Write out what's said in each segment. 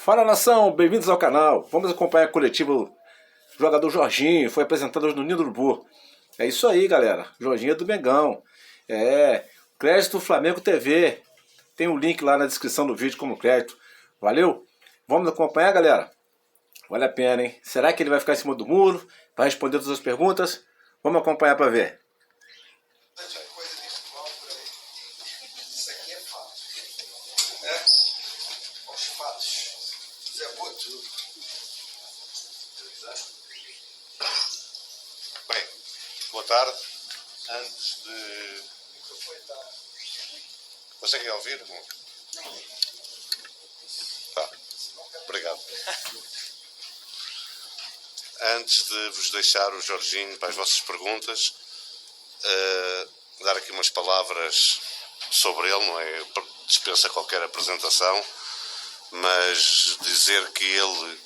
Fala nação, bem-vindos ao canal. Vamos acompanhar o coletivo jogador Jorginho, foi apresentado hoje no Ninho do Urubu. É isso aí, galera. Jorginho é do Mengão. Crédito Flamengo TV. Tem um link lá na descrição do vídeo como crédito. Valeu? Vamos acompanhar, galera? Vale a pena, hein? Será que ele vai ficar em cima do muro? Vai responder todas as perguntas? Vamos acompanhar para ver. Isso aqui é fato. Os fatos. Zé Boto. Bem, boa tarde. Antes de... Conseguem ouvir? Tá, obrigado. Antes de vos deixar o Jorginho para as vossas perguntas, dar aqui umas palavras sobre ele, não é? Dispensa qualquer apresentação, mas dizer que ele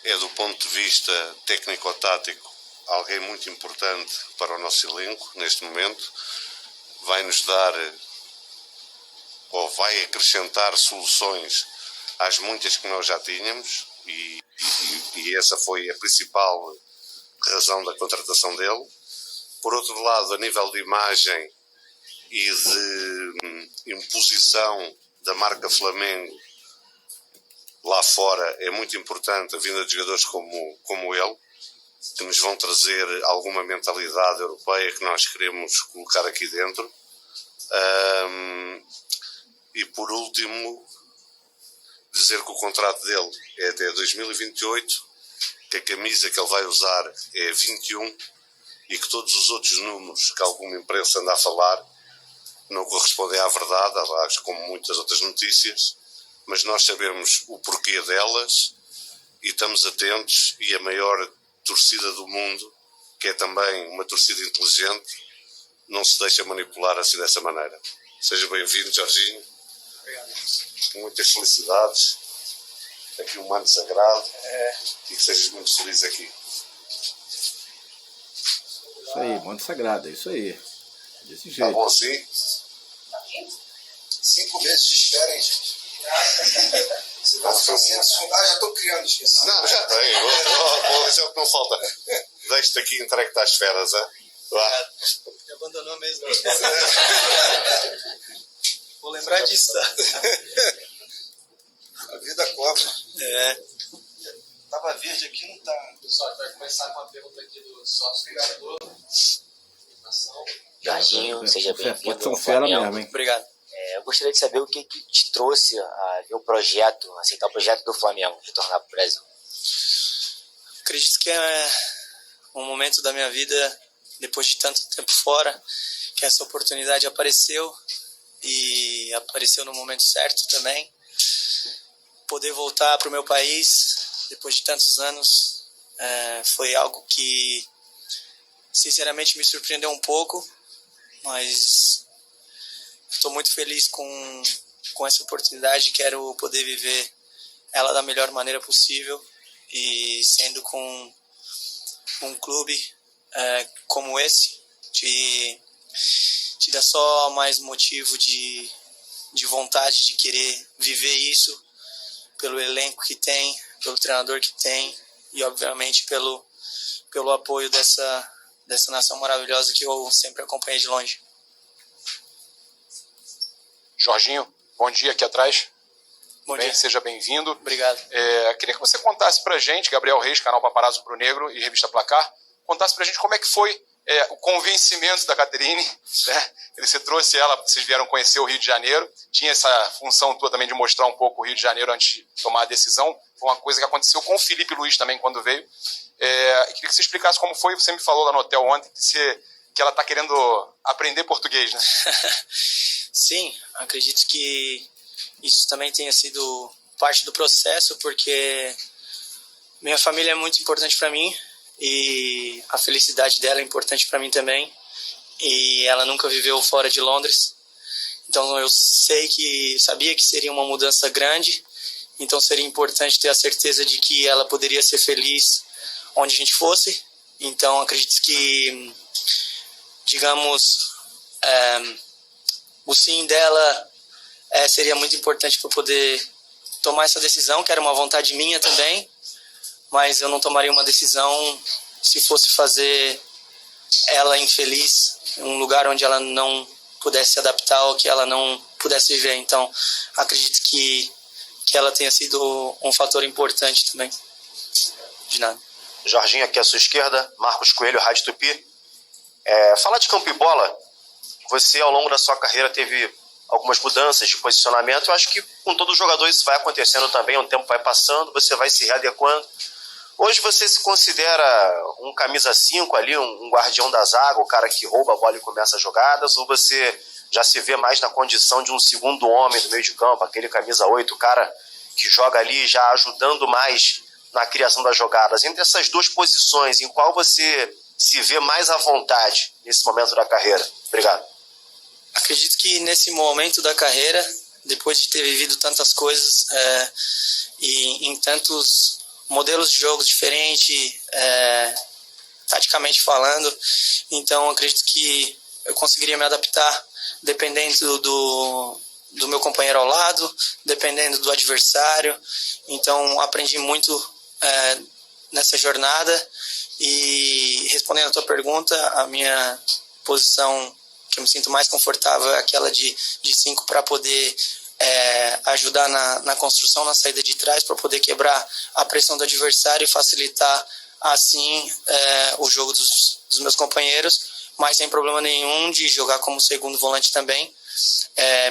é, do ponto de vista técnico-tático, alguém muito importante para o nosso elenco neste momento. Vai nos dar, ou vai acrescentar soluções às muitas que nós já tínhamos, e essa foi a principal razão da contratação dele. Por outro lado, a nível de imagem e de imposição da marca Flamengo lá fora, é muito importante a vinda de jogadores como ele, que nos vão trazer alguma mentalidade europeia que nós queremos colocar aqui dentro. E por último, dizer que o contrato dele é até 2028, que a camisa que ele vai usar é 21 e que todos os outros números que alguma imprensa anda a falar não correspondem à verdade, aliás, como muitas outras notícias, mas nós sabemos o porquê delas e estamos atentos, e a maior torcida do mundo, que é também uma torcida inteligente, não se deixa manipular assim dessa maneira. Seja bem-vindo, Jorginho. Obrigado. Muitas felicidades. Aqui um manto sagrado. E que sejas muito feliz aqui. Isso aí, manto sagrado, é isso aí. Desse Tá jeito. bom assim? 5 meses de espera, hein, gente? Você vai ficar sem assunto. Já estou criando, esqueci. Não, já tem. Vou dizer o que não falta. Deixe-te aqui entregue-te às feras, hein? Vá. Me abandonou mesmo. Vou lembrar disso, tá? A vida cobra. Tava verde aqui, não tá. Pessoal, vai começar com a pergunta aqui do sócio criador. Jorginho, seja Pode bem-vindo ser um ao fera Flamengo. mesmo, hein? Obrigado. Eu gostaria de saber o que te trouxe a ver o projeto, aceitar o projeto do Flamengo, retornar para o Brasil. Acredito que é um momento da minha vida, depois de tanto tempo fora, que essa oportunidade apareceu, e apareceu no momento certo também. Poder voltar para o meu país, depois de tantos anos, foi algo que, sinceramente, me surpreendeu um pouco, mas estou muito feliz com essa oportunidade. Quero poder viver ela da melhor maneira possível, e sendo com um clube como esse, te dá só mais motivo de vontade de querer viver isso, pelo elenco que tem, pelo treinador que tem, e obviamente pelo apoio dessa nação maravilhosa que eu sempre acompanhei de longe. Jorginho, bom dia aqui atrás. Bom dia. Seja bem-vindo. Obrigado. Queria que você contasse pra gente, Gabriel Reis, canal Paparazzo Pro Negro e Revista Placar, contasse pra gente como é que foi o convencimento da Caterine, né? Você trouxe ela, vocês vieram conhecer o Rio de Janeiro, tinha essa função tua também de mostrar um pouco o Rio de Janeiro antes de tomar a decisão. Foi uma coisa que aconteceu com o Felipe Luiz também quando veio. Queria que você explicasse como foi. Você me falou lá no hotel ontem que ela está querendo aprender português, né? Sim, acredito que isso também tenha sido parte do processo, porque minha família é muito importante para mim, e a felicidade dela é importante para mim também, e ela nunca viveu fora de Londres, então eu sabia que seria uma mudança grande, então seria importante ter a certeza de que ela poderia ser feliz onde a gente fosse. Então acredito que, digamos, o sim dela seria muito importante para poder tomar essa decisão, que era uma vontade minha também, mas eu não tomaria uma decisão se fosse fazer ela infeliz, um lugar onde ela não pudesse se adaptar ou que ela não pudesse viver. Então, acredito que ela tenha sido um fator importante também. De nada. Jorginho, aqui à sua esquerda, Marcos Coelho, Rádio Tupi. Falar de campo e bola, você ao longo da sua carreira teve algumas mudanças de posicionamento. Eu acho que com todo jogador isso vai acontecendo também, o tempo vai passando, você vai se readequando. Hoje você se considera um camisa 5 ali, um guardião da zaga, o cara que rouba a bola e começa as jogadas, ou você já se vê mais na condição de um segundo homem do meio de campo, aquele camisa 8, o cara que joga ali já ajudando mais na criação das jogadas? Entre essas duas posições, em qual você se vê mais à vontade nesse momento da carreira? Obrigado. Acredito que nesse momento da carreira, depois de ter vivido tantas coisas e em tantos modelos de jogos diferentes, taticamente falando, então acredito que eu conseguiria me adaptar dependendo do meu companheiro ao lado, dependendo do adversário. Então aprendi muito nessa jornada. E respondendo a tua pergunta, a minha posição que eu me sinto mais confortável é aquela de 5 para poder ajudar na construção, na saída de trás, para poder quebrar a pressão do adversário e facilitar assim o jogo dos meus companheiros, mas sem problema nenhum de jogar como segundo volante também.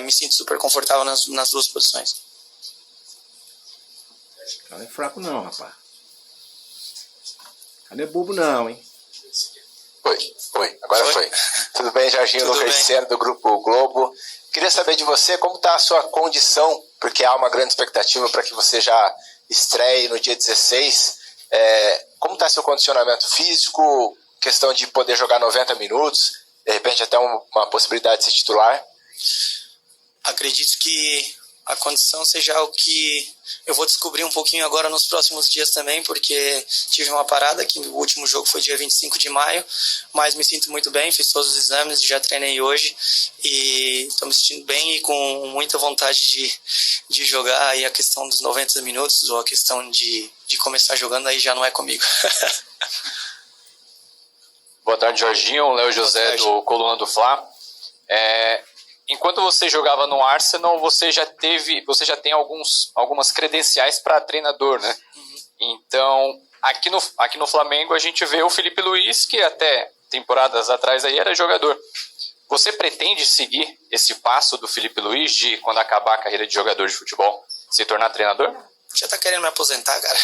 Me sinto super confortável nas duas posições. Não é fraco não, rapaz. Não é bobo não, hein? Agora foi. Tudo bem, Jorginho? Tudo Lucas bem. Sena, do Grupo Globo. Queria saber de você como está a sua condição, porque há uma grande expectativa para que você já estreie no dia 16. Como está seu condicionamento físico, questão de poder jogar 90 minutos, de repente até uma possibilidade de ser titular? Acredito que a condição seja algo que eu vou descobrir um pouquinho agora nos próximos dias também, porque tive uma parada, que o último jogo foi dia 25 de maio, mas me sinto muito bem, fiz todos os exames, já treinei hoje e estou me sentindo bem e com muita vontade de jogar. Aí a questão dos 90 minutos ou a questão de começar jogando aí já não é comigo. Boa tarde, Jorginho. Léo José, do Coluna do Fla. Enquanto você jogava no Arsenal, você já tem algumas credenciais para treinador, né? Uhum. Então, aqui no Flamengo a gente vê o Felipe Luiz, que até temporadas atrás aí era jogador. Você pretende seguir esse passo do Felipe Luiz de, quando acabar a carreira de jogador de futebol, se tornar treinador? Já tá querendo me aposentar, cara?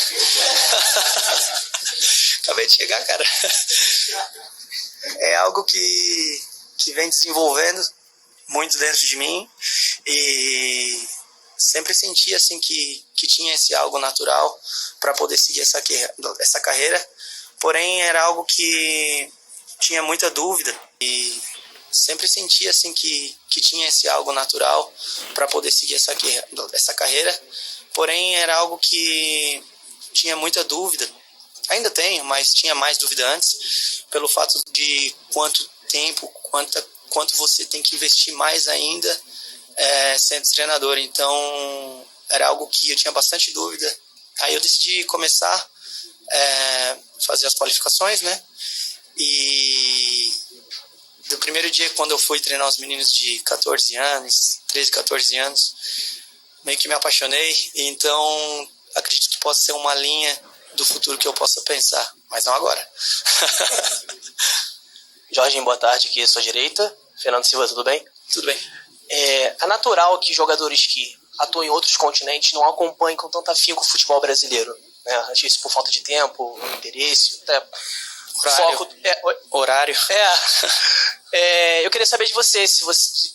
Acabei de chegar, cara. É algo que vem desenvolvendo muito dentro de mim e sempre senti assim que tinha esse algo natural para poder seguir essa carreira, porém era algo que tinha muita dúvida e sempre senti assim que tinha esse algo natural para poder seguir essa carreira, porém era algo que tinha muita dúvida. Ainda tenho, mas tinha mais dúvida antes, pelo fato de quanto tempo, quanto você tem que investir mais ainda sendo treinador. Então era algo que eu tinha bastante dúvida. Aí eu decidi começar fazer as qualificações, né? E do primeiro dia, quando eu fui treinar os meninos de 14 anos, 13, 14 anos, meio que me apaixonei. Então acredito que possa ser uma linha do futuro que eu possa pensar, mas não agora. Jorginho, boa tarde, aqui à sua direita. Fernando Silva, tudo bem? Tudo bem. É natural que jogadores que atuam em outros continentes não acompanhem com tanto afinco o futebol brasileiro, né? Acho isso por falta de tempo, interesse, até horário. Eu queria saber de você, se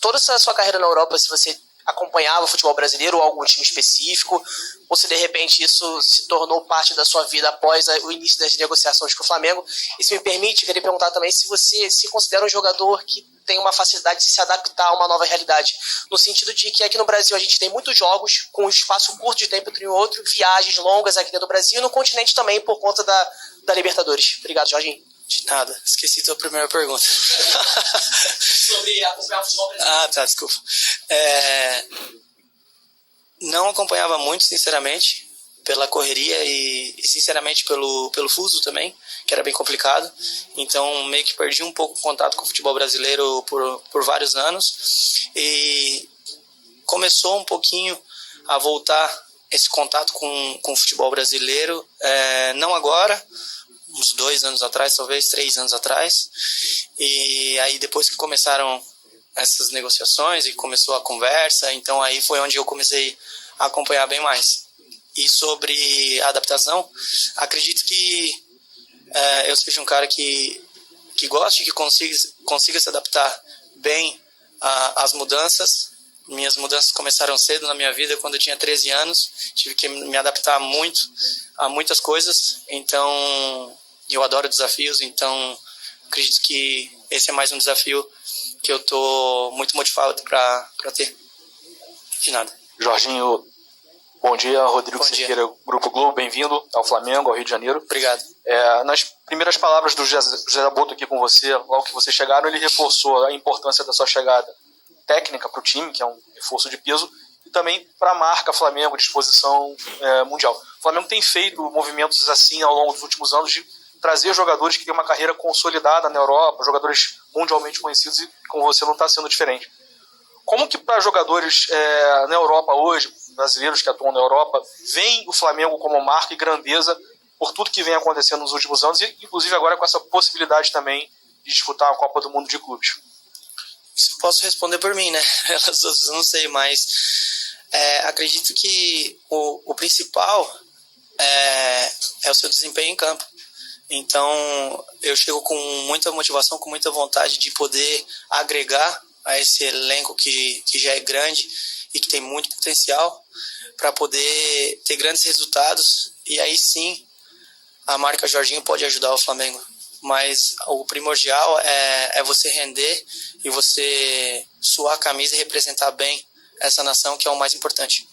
toda essa sua carreira na Europa, se você acompanhava o futebol brasileiro ou algum time específico, ou se de repente isso se tornou parte da sua vida após o início das negociações com o Flamengo. E se me permite, eu queria perguntar também se você se considera um jogador que tem uma facilidade de se adaptar a uma nova realidade, no sentido de que aqui no Brasil a gente tem muitos jogos com um espaço curto de tempo entre um e outro, viagens longas aqui dentro do Brasil e no continente também por conta da Libertadores. Obrigado, Jorginho. De nada, esqueci tua primeira pergunta. Sobre acompanhar o futebol brasileiro. Ah, tá, desculpa. Não acompanhava muito, sinceramente, pela correria e sinceramente pelo fuso também, que era bem complicado. Então meio que perdi um pouco o contato com o futebol brasileiro por vários anos, e começou um pouquinho a voltar esse contato com o futebol brasileiro, não agora, uns 2 anos atrás, talvez 3 anos atrás. E aí depois que começaram essas negociações e começou a conversa, então aí foi onde eu comecei a acompanhar bem mais. E sobre a adaptação, acredito que eu seja um cara que goste, que consiga se adaptar bem às mudanças. Minhas mudanças começaram cedo na minha vida, quando eu tinha 13 anos. Tive que me adaptar muito a muitas coisas. Então, eu adoro desafios. Então, acredito que esse é mais um desafio que eu estou muito motivado para ter. De nada. Jorginho, bom dia. Rodrigo Bom dia. Siqueira, Grupo Globo. Bem-vindo ao Flamengo, ao Rio de Janeiro. Obrigado. Nas primeiras palavras do José Boto aqui com você, logo que vocês chegaram, ele reforçou a importância da sua chegada técnica para o time, que é um reforço de peso, e também para a marca Flamengo, de exposição mundial. O Flamengo tem feito movimentos assim ao longo dos últimos anos de trazer jogadores que têm uma carreira consolidada na Europa, jogadores mundialmente conhecidos, e com você não está sendo diferente. Como que para jogadores na Europa hoje, brasileiros que atuam na Europa, veem o Flamengo como marca e grandeza por tudo que vem acontecendo nos últimos anos, e inclusive agora com essa possibilidade também de disputar a Copa do Mundo de Clubes? Isso eu posso responder por mim, né? Elas outras eu não sei, mas acredito que o principal é o seu desempenho em campo. Então, eu chego com muita motivação, com muita vontade de poder agregar a esse elenco que já é grande e que tem muito potencial, para poder ter grandes resultados, e aí sim a marca Jorginho pode ajudar o Flamengo. Mas o primordial é você render e você suar a camisa e representar bem essa nação, que é o mais importante.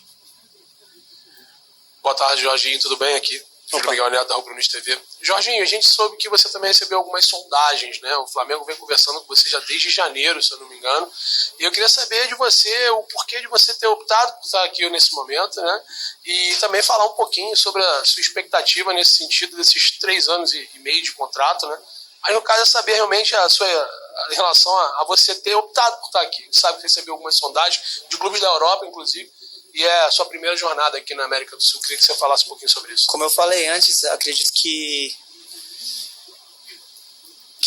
Boa tarde, Jorginho, tudo bem? Aqui, Júlio Miguel Neto, da Rubro News TV. Jorginho, a gente soube que você também recebeu algumas sondagens, né? O Flamengo vem conversando com você já desde janeiro, se eu não me engano. E eu queria saber de você o porquê de você ter optado por estar aqui nesse momento, né? E também falar um pouquinho sobre a sua expectativa nesse sentido desses 3 anos e meio de contrato, né? Mas no caso é saber realmente em relação a você ter optado por estar aqui. A gente sabe que recebeu algumas sondagens de clubes da Europa, inclusive, e é a sua primeira jornada aqui na América do Sul. Queria que você falasse um pouquinho sobre isso. Como eu falei antes, acredito que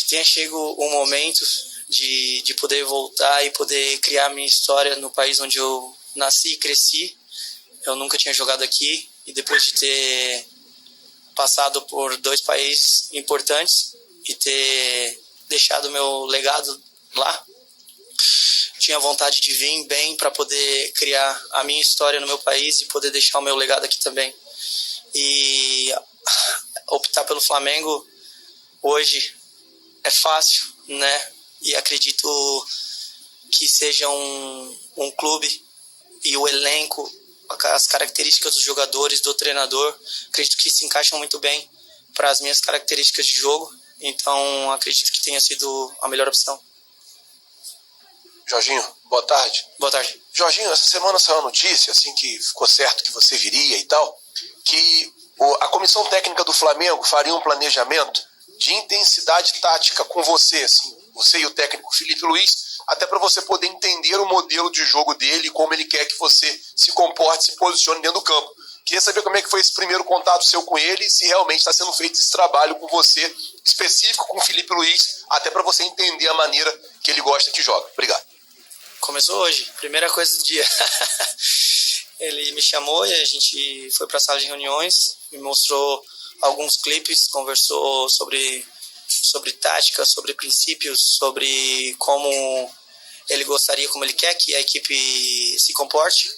tenha chegado o momento de poder voltar e poder criar minha história no país onde eu nasci e cresci. Eu nunca tinha jogado aqui, e depois de ter passado por 2 países importantes e ter deixado meu legado lá, tinha vontade de vir bem para poder criar a minha história no meu país e poder deixar o meu legado aqui também. E optar pelo Flamengo hoje é fácil, né? E acredito que seja um clube, e o elenco, as características dos jogadores, do treinador, acredito que se encaixam muito bem para as minhas características de jogo. Então acredito que tenha sido a melhor opção. Jorginho, boa tarde. Boa tarde. Jorginho, essa semana saiu a notícia, assim que ficou certo que você viria e tal, que a comissão técnica do Flamengo faria um planejamento de intensidade tática com você, assim, você e o técnico Felipe Luiz, até para você poder entender o modelo de jogo dele e como ele quer que você se comporte, se posicione dentro do campo. Queria saber como é que foi esse primeiro contato seu com ele e se realmente está sendo feito esse trabalho com você, específico com o Felipe Luiz, até para você entender a maneira que ele gosta que joga. Obrigado. Começou hoje, primeira coisa do dia. Ele me chamou e a gente foi para a sala de reuniões, me mostrou alguns clipes, conversou sobre tática, sobre princípios, sobre como ele gostaria, como ele quer que a equipe se comporte.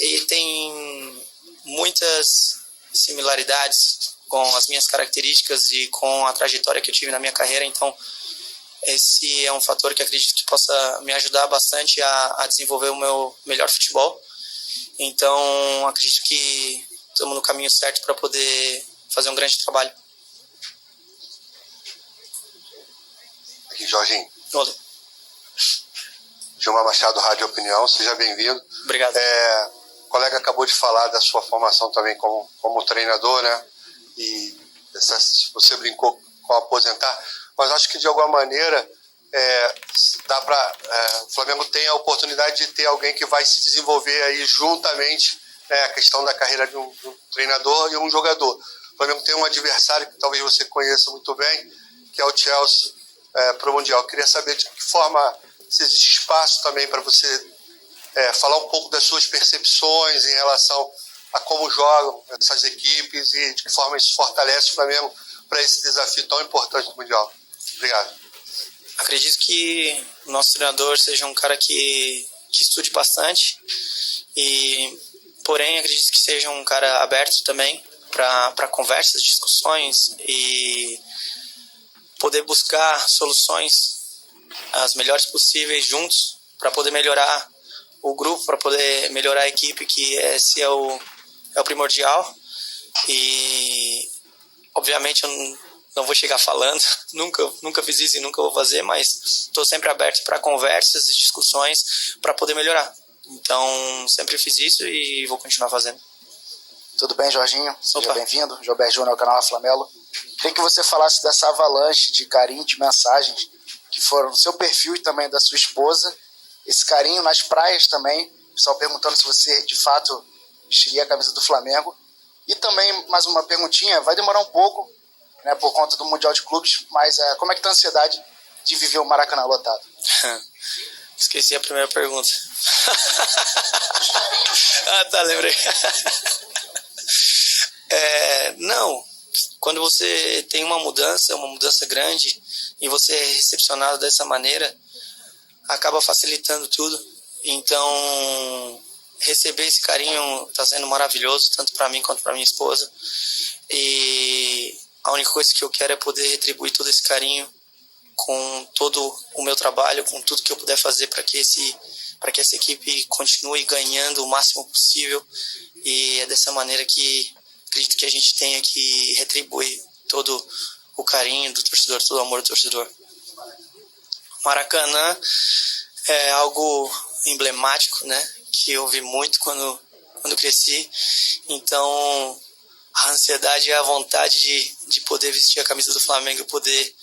E tem muitas similaridades com as minhas características e com a trajetória que eu tive na minha carreira. Então, esse é um fator que acredito que possa me ajudar bastante a desenvolver o meu melhor futebol. Então, acredito que estamos no caminho certo para poder fazer um grande trabalho. Aqui, Jorginho. Olá. Gilmar Machado, Rádio Opinião, seja bem-vindo. Obrigado. colega acabou de falar da sua formação também como treinador, né? E você brincou com aposentar, mas acho que de alguma maneira dá para o Flamengo tem a oportunidade de ter alguém que vai se desenvolver aí juntamente, né, a questão da carreira de um treinador e um jogador. O Flamengo tem um adversário que talvez você conheça muito bem, que é o Chelsea para o Mundial. Eu queria saber de que forma, se existe espaço também para você falar um pouco das suas percepções em relação a como jogam essas equipes e de que forma isso fortalece o Flamengo para esse desafio tão importante do Mundial. Obrigado. Acredito que o nosso treinador seja um cara que estude bastante, porém acredito que seja um cara aberto também para conversas, discussões e poder buscar soluções as melhores possíveis juntos para poder melhorar o grupo, para poder melhorar a equipe, que esse é o primordial. E obviamente eu não vou chegar falando, nunca fiz isso e nunca vou fazer, mas estou sempre aberto para conversas e discussões para poder melhorar. Então sempre fiz isso e vou continuar fazendo. Tudo bem, Jorginho? Seja bem-vindo. Gilberto Júnior, ao canal Flamelo. Queria que você falasse dessa avalanche de carinho, de mensagens que foram no seu perfil e também da sua esposa. Esse carinho nas praias também. O pessoal perguntando se você, de fato, vestiria a camisa do Flamengo. E também, mais uma perguntinha, vai demorar um pouco, né, por conta do Mundial de Clubes, mas como é que tá a ansiedade de viver o Maracanã lotado? Esqueci a primeira pergunta. Tá, lembrei. Não, quando você tem uma mudança grande, e você é recepcionado dessa maneira, acaba facilitando tudo. Então, receber esse carinho está sendo maravilhoso, tanto para mim quanto para minha esposa. E a única coisa que eu quero é poder retribuir todo esse carinho com todo o meu trabalho, com tudo que eu puder fazer para que essa equipe continue ganhando o máximo possível. E é dessa maneira que acredito que a gente tenha que retribuir todo o carinho do torcedor, todo o amor do torcedor. Maracanã é algo emblemático, né? Que eu vi muito quando cresci. Então, a ansiedade e a vontade de poder vestir a camisa do Flamengo e poder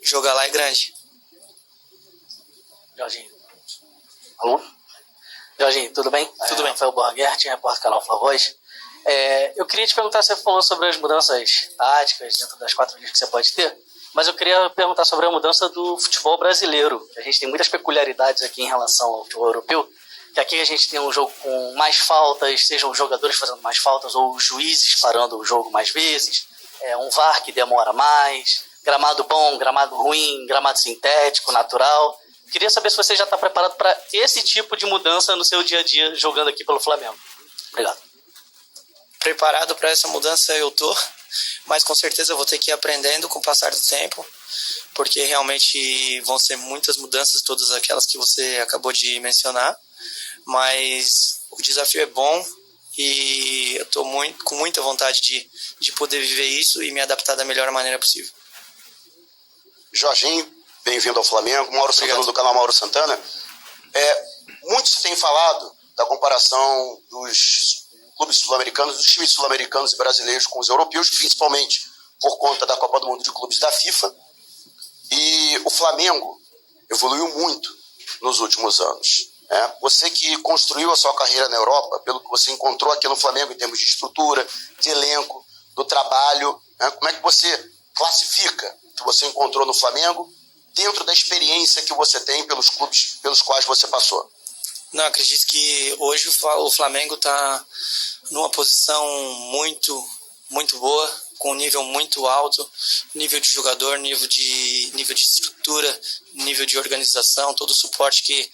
jogar lá é grande. Jorginho. Alô? Jorginho, tudo bem? Tudo bem. Rafael Borghetti, repórter do canal Flavoz. Eu queria te perguntar, você falou sobre as mudanças táticas dentro das 4 linhas que você pode ter, mas eu queria perguntar sobre a mudança do futebol brasileiro. A gente tem muitas peculiaridades aqui em relação ao futebol europeu, que aqui a gente tem um jogo com mais faltas, sejam os jogadores fazendo mais faltas ou os juízes parando o jogo mais vezes, um VAR que demora mais, gramado bom, gramado ruim, gramado sintético, natural. Queria saber se você já está preparado para esse tipo de mudança no seu dia a dia jogando aqui pelo Flamengo. Obrigado. Preparado para essa mudança eu tô, mas com certeza eu vou ter que ir aprendendo com o passar do tempo, porque realmente vão ser muitas mudanças, todas aquelas que você acabou de mencionar, mas o desafio é bom e eu estou com muita vontade de poder viver isso e me adaptar da melhor maneira possível. Jorginho, bem-vindo ao Flamengo. Mauro Santana, do canal Mauro Santana. Muito se tem falado da comparação dos clubes sul-americanos, dos times sul-americanos e brasileiros com os europeus, principalmente por conta da Copa do Mundo de Clubes da FIFA. E o Flamengo evoluiu muito nos últimos anos. Você que construiu a sua carreira na Europa, pelo que você encontrou aqui no Flamengo em termos de estrutura, de elenco, do trabalho, como é que você classifica o que você encontrou no Flamengo dentro da experiência que você tem pelos clubes pelos quais você passou? Não, acredito que hoje o Flamengo está numa posição muito boa, com um nível muito alto, nível de jogador, nível de estrutura, nível de organização, todo o suporte que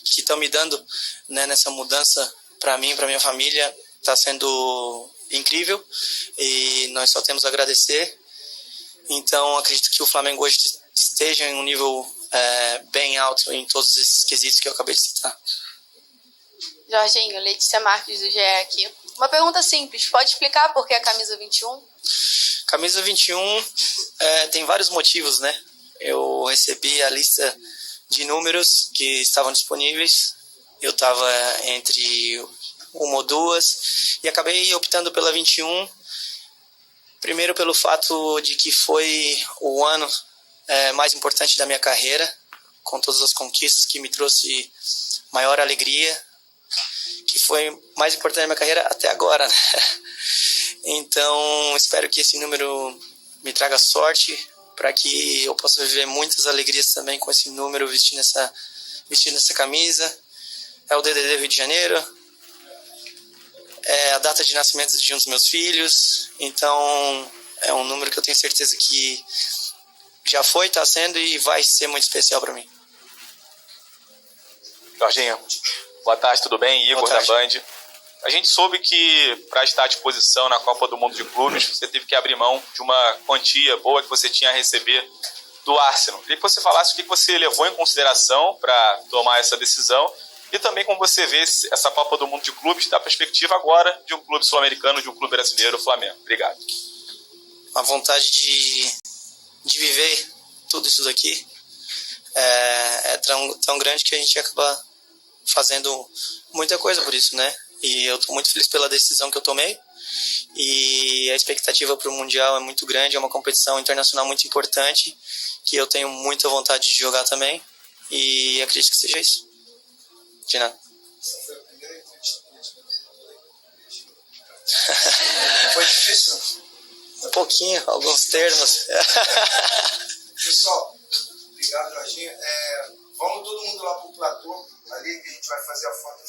estão me dando, né, nessa mudança para mim, para minha família, está sendo incrível e nós só temos a agradecer. Então acredito que o Flamengo hoje esteja em um nível bem alto em todos esses quesitos que eu acabei de citar. Jorginho, Letícia Marques do GE aqui. Uma pergunta simples, pode explicar por que a camisa 21? Camisa 21 tem vários motivos, né? Eu recebi a lista de números que estavam disponíveis. Eu estava entre uma ou duas, e acabei optando pela 21, primeiro pelo fato de que foi o ano mais importante da minha carreira, com todas as conquistas que me trouxe maior alegria, que foi mais importante da minha carreira até agora, né? Então, espero que esse número me traga sorte, para que eu possa viver muitas alegrias também com esse número, vestindo essa camisa. É o DDD Rio de Janeiro, é a data de nascimento de um dos meus filhos, então é um número que eu tenho certeza que já foi, está sendo e vai ser muito especial para mim. Jorginho, boa tarde, tudo bem? Igor da Band. A gente soube que para estar à disposição na Copa do Mundo de Clubes, você teve que abrir mão de uma quantia boa que você tinha a receber do Arsenal. Queria que você falasse o que você levou em consideração para tomar essa decisão e também como você vê essa Copa do Mundo de Clubes da perspectiva agora de um clube sul-americano, de um clube brasileiro, o Flamengo. Obrigado. A vontade de viver tudo isso daqui é tão grande que a gente acaba fazendo muita coisa por isso, né? E eu estou muito feliz pela decisão que eu tomei. E a expectativa para o Mundial é muito grande, é uma competição internacional muito importante, que eu tenho muita vontade de jogar também. E acredito que seja isso. De nada. Foi difícil? Um pouquinho, alguns termos. Pessoal, obrigado, Jorginho. Vamos todo mundo lá pro platô, ali que a gente vai fazer a foto